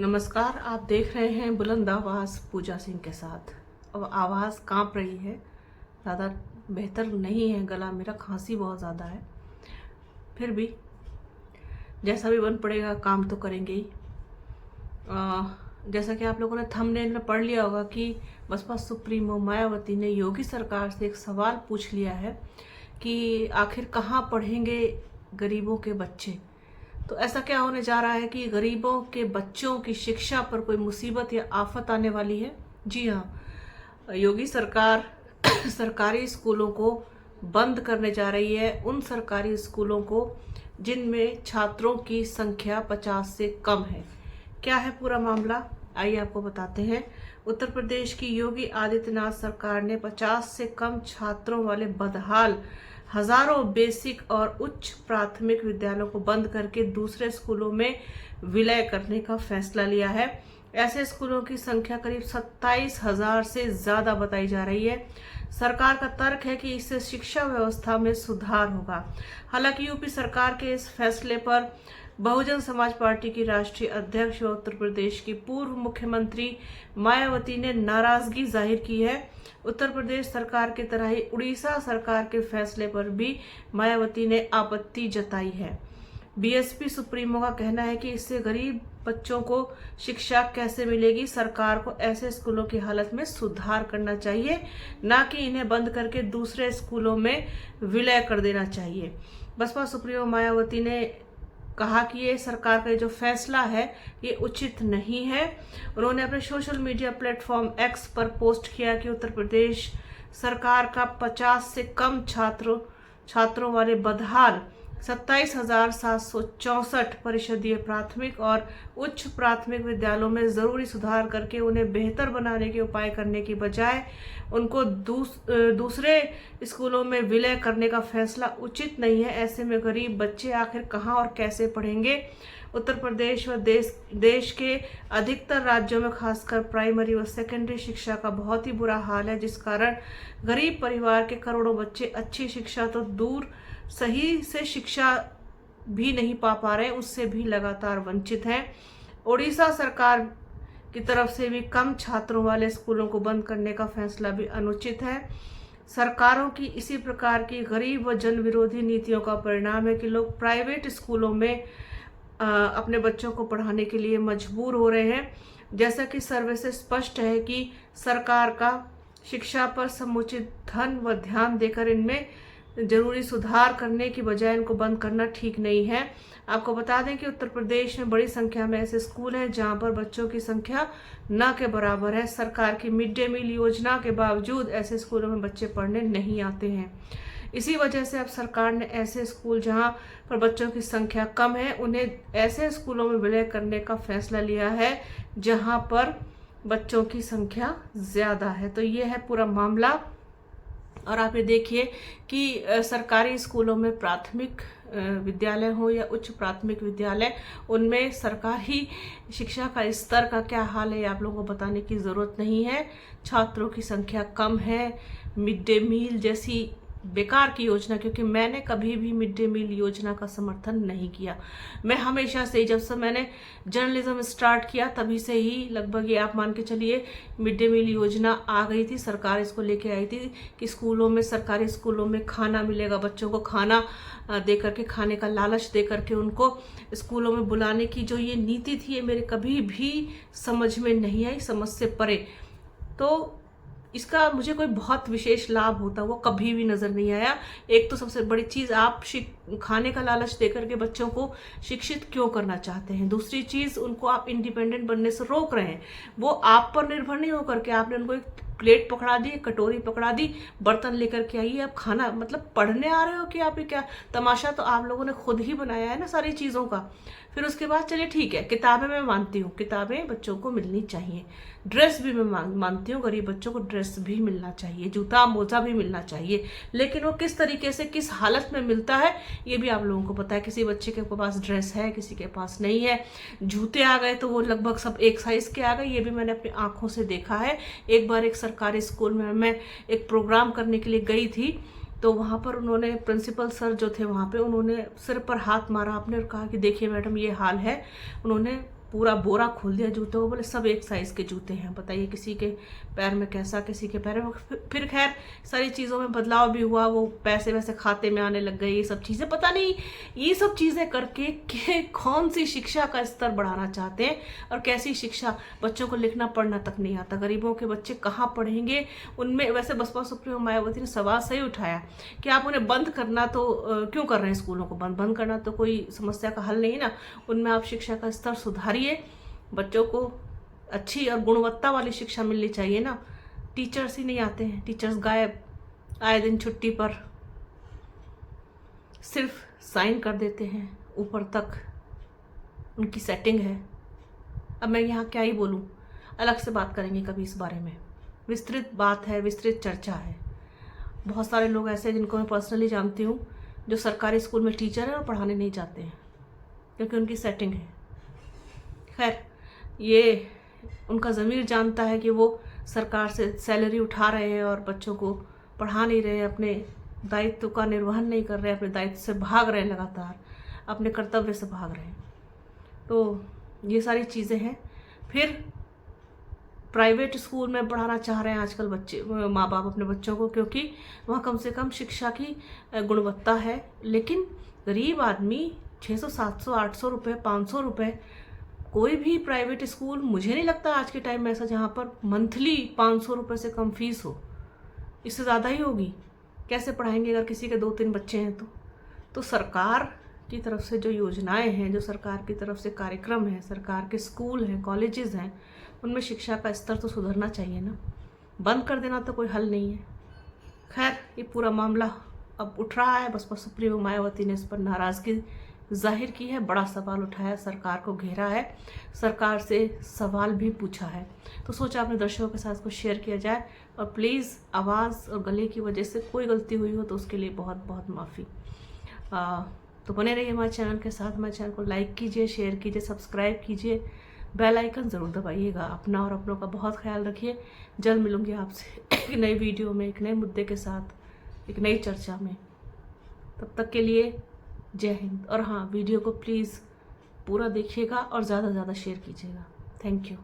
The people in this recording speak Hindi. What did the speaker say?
नमस्कार। आप देख रहे हैं बुलंद आवाज़ पूजा सिंह के साथ। अब आवाज़ कांप रही है, ज़्यादा बेहतर नहीं है गला मेरा, खांसी बहुत ज़्यादा है। फिर भी जैसा भी बन पड़ेगा काम तो करेंगे ही। जैसा कि आप लोगों ने थंबनेल में पढ़ लिया होगा कि बसपा सुप्रीमो मायावती ने योगी सरकार से एक सवाल पूछ लिया है कि आखिर कहाँ पढ़ेंगे गरीबों के बच्चे। तो ऐसा क्या होने जा रहा है कि गरीबों के बच्चों की शिक्षा पर कोई मुसीबत या आफत आने वाली है? जी हाँ, योगी सरकार सरकारी स्कूलों को बंद करने जा रही है, उन सरकारी स्कूलों को जिनमें छात्रों की संख्या 50 से कम है। क्या है पूरा मामला, आइए आपको बताते हैं। उत्तर प्रदेश की योगी आदित्यनाथ सरकार ने 50 से कम छात्रों वाले बदहाल हजारों बेसिक और उच्च प्राथमिक विद्यालयों को बंद करके दूसरे स्कूलों में विलय करने का फैसला लिया है। ऐसे स्कूलों की संख्या करीब 27,000 से ज्यादा बताई जा रही है। सरकार का तर्क है कि इससे शिक्षा व्यवस्था में सुधार होगा। हालांकि यूपी सरकार के इस फैसले पर बहुजन समाज पार्टी की राष्ट्रीय अध्यक्ष व उत्तर प्रदेश की पूर्व मुख्यमंत्री मायावती ने नाराजगी जाहिर की है। उत्तर प्रदेश सरकार की तरह ही उड़ीसा सरकार के फैसले पर भी मायावती ने आपत्ति जताई है। बीएसपी सुप्रीमो का कहना है कि इससे गरीब बच्चों को शिक्षा कैसे मिलेगी। सरकार को ऐसे स्कूलों की हालत में सुधार करना चाहिए, न कि इन्हें बंद करके दूसरे स्कूलों में विलय कर देना चाहिए। बसपा सुप्रीमो मायावती ने कहा कि ये सरकार का जो फैसला है ये उचित नहीं है। उन्होंने अपने सोशल मीडिया प्लेटफॉर्म एक्स पर पोस्ट किया कि उत्तर प्रदेश सरकार का 50 से कम छात्रों वाले बदहाल 27,764 परिषदीय प्राथमिक और उच्च प्राथमिक विद्यालयों में जरूरी सुधार करके उन्हें बेहतर बनाने के उपाय करने की बजाय उनको दूसरे स्कूलों में विलय करने का फैसला उचित नहीं है। ऐसे में गरीब बच्चे आखिर कहाँ और कैसे पढ़ेंगे। उत्तर प्रदेश व देश के अधिकतर राज्यों में खासकर प्राइमरी व सेकेंडरी शिक्षा का बहुत ही बुरा हाल है, जिस कारण गरीब परिवार के करोड़ों बच्चे अच्छी शिक्षा तो दूर सही से शिक्षा भी नहीं पा रहे, उससे भी लगातार वंचित हैं। ओडिशा सरकार की तरफ से भी कम छात्रों वाले स्कूलों को बंद करने का फैसला भी अनुचित है। सरकारों की इसी प्रकार की गरीब व जन विरोधी नीतियों का परिणाम है कि लोग प्राइवेट स्कूलों में अपने बच्चों को पढ़ाने के लिए मजबूर हो रहे हैं। जैसा कि सर्वे से स्पष्ट है कि सरकार का शिक्षा पर समुचित धन व ध्यान देकर इनमें जरूरी सुधार करने की बजाय इनको बंद करना ठीक नहीं है। आपको बता दें कि उत्तर प्रदेश में बड़ी संख्या में ऐसे स्कूल हैं जहां पर बच्चों की संख्या न के बराबर है। सरकार की मिड डे मील योजना के बावजूद ऐसे स्कूलों में बच्चे पढ़ने नहीं आते हैं। इसी वजह से अब सरकार ने ऐसे स्कूल जहां पर बच्चों की संख्या कम है उन्हें ऐसे स्कूलों में विलय करने का फैसला लिया है जहां पर बच्चों की संख्या ज्यादा है। तो ये है पूरा मामला। और आप ये देखिए कि सरकारी स्कूलों में प्राथमिक विद्यालय हो या उच्च प्राथमिक विद्यालय, उनमें सरकारी शिक्षा का स्तर का क्या हाल है आप लोगों को बताने की ज़रूरत नहीं है। छात्रों की संख्या कम है। मिड डे मील जैसी बेकार की योजना, क्योंकि मैंने कभी भी मिड डे मील योजना का समर्थन नहीं किया। मैं हमेशा से ही, जब से मैंने जर्नलिज्म स्टार्ट किया तभी से ही लगभग ये आप मान के चलिए मिड डे मील योजना आ गई थी। सरकार इसको लेके आई थी कि स्कूलों में, सरकारी स्कूलों में खाना मिलेगा, बच्चों को खाना दे करके, खाने का लालच दे करके उनको स्कूलों में बुलाने की जो ये नीति थी, ये मेरे कभी भी समझ में नहीं आई, समझ से परे। तो इसका मुझे कोई बहुत विशेष लाभ होता वो कभी भी नजर नहीं आया। एक तो सबसे बड़ी चीज, आप खाने का लालच देकर के बच्चों को शिक्षित क्यों करना चाहते हैं। दूसरी चीज, उनको आप इंडिपेंडेंट बनने से रोक रहे हैं। वो आप पर निर्भर नहीं होकर के आपने उनको एक प्लेट पकड़ा दी, कटोरी पकड़ा दी, बर्तन लेकर के आइए आप खाना, मतलब पढ़ने आ रहे हो कि आप ये क्या तमाशा। तो आप लोगों ने खुद ही बनाया है ना सारी चीजों का। फिर उसके बाद चलिए ठीक है, किताबें मैं मानती हूँ, किताबें बच्चों को मिलनी चाहिए, ड्रेस भी मैं मानती हूँ, गरीब बच्चों को ड्रेस भी मिलना चाहिए, जूता मोजा भी मिलना चाहिए। लेकिन वो किस तरीके से, किस हालत में मिलता है ये भी आप लोगों को पता है। किसी बच्चे के पास ड्रेस है, किसी के पास नहीं है। जूते आ गए तो वो लगभग सब एक साइज के आ गए, ये भी मैंने अपनी आंखों से देखा है। एक बार एक सरकारी स्कूल में मैं एक प्रोग्राम करने के लिए गई थी, तो वहाँ पर उन्होंने, प्रिंसिपल सर जो थे वहाँ पे, उन्होंने सिर पर हाथ मारा अपने और कहा कि देखिए मैडम ये हाल है। उन्होंने पूरा बोरा खोल दिया जूतों को, बोले सब एक साइज़ के जूते हैं। बताइए किसी के पैर में कैसा, किसी के पैर में। फिर खैर सारी चीज़ों में बदलाव भी हुआ, वो पैसे वैसे खाते में आने लग गए, ये सब चीज़ें। पता नहीं ये सब चीज़ें करके कौन सी शिक्षा का स्तर बढ़ाना चाहते हैं और कैसी शिक्षा। बच्चों को लिखना पढ़ना तक नहीं आता, गरीबों के बच्चे कहाँ पढ़ेंगे उनमें। वैसे बसपा सुप्रीमो मायावती ने सवाल सही उठाया कि आप उन्हें बंद करना तो क्यों कर रहे हैं, स्कूलों को बंद करना तो कोई समस्या का हल नहीं ना। उनमें आप शिक्षा का स्तर सुधारिए, बच्चों को अच्छी और गुणवत्ता वाली शिक्षा मिलनी चाहिए ना। टीचर्स ही नहीं आते हैं, टीचर्स गायब, आए दिन छुट्टी पर, सिर्फ साइन कर देते हैं, ऊपर तक उनकी सेटिंग है। अब मैं यहाँ क्या ही बोलूँ, अलग से बात करेंगे कभी इस बारे में। विस्तृत बात है, विस्तृत चर्चा है। बहुत सारे लोग ऐसे हैं जिनको मैं पर्सनली जानती हूँ जो सरकारी स्कूल में टीचर हैं और पढ़ाने नहीं जाते हैं क्योंकि उनकी सेटिंग है। खैर, ये उनका ज़मीर जानता है कि वो सरकार से सैलरी उठा रहे हैं और बच्चों को पढ़ा नहीं रहे हैं, अपने दायित्व का निर्वहन नहीं कर रहे हैं, अपने दायित्व से भाग रहे हैं, लगातार अपने कर्तव्य से भाग रहे हैं। तो ये सारी चीज़ें हैं। फिर प्राइवेट स्कूल में पढ़ाना चाह रहे हैं आजकल बच्चे, माँ बाप अपने बच्चों को, क्योंकि वहाँ कम से कम शिक्षा की गुणवत्ता है। लेकिन गरीब आदमी 600, 700, 800 रुपये, 500 रुपये, कोई भी प्राइवेट स्कूल, मुझे नहीं लगता आज के टाइम में ऐसा जहाँ पर मंथली 500 रुपये से कम फीस हो। इससे ज़्यादा ही होगी। कैसे पढ़ाएंगे अगर किसी के 2-3 बच्चे हैं तो सरकार की तरफ से जो योजनाएं हैं, जो सरकार की तरफ से कार्यक्रम हैं, सरकार के स्कूल हैं, कॉलेजेस हैं, उनमें शिक्षा का स्तर तो सुधरना चाहिए ना। बंद कर देना तो कोई हल नहीं है। खैर, ये पूरा मामला अब उठ रहा है। बसपा सुप्रीमो मायावती ने इस पर नाराज़गी जाहिर की है, बड़ा सवाल उठाया, सरकार को घेरा है, सरकार से सवाल भी पूछा है। तो सोचा अपने दर्शकों के साथ को शेयर किया जाए। और प्लीज़ आवाज़ और गले की वजह से कोई गलती हुई हो तो उसके लिए बहुत बहुत माफ़ी। तो बने रहिए हमारे चैनल के साथ। हमारे चैनल को लाइक कीजिए, शेयर कीजिए, सब्सक्राइब कीजिए, बेल आइकन ज़रूर दबाइएगा। अपना और अपनों का बहुत ख्याल रखिए। जल्द मिलूंगी आपसे एक नई वीडियो में, एक नए मुद्दे के साथ, एक नई चर्चा में। तब तक के लिए जय हिंद। और हाँ, वीडियो को प्लीज़ पूरा देखिएगा और ज़्यादा से ज़्यादा शेयर कीजिएगा। Thank you.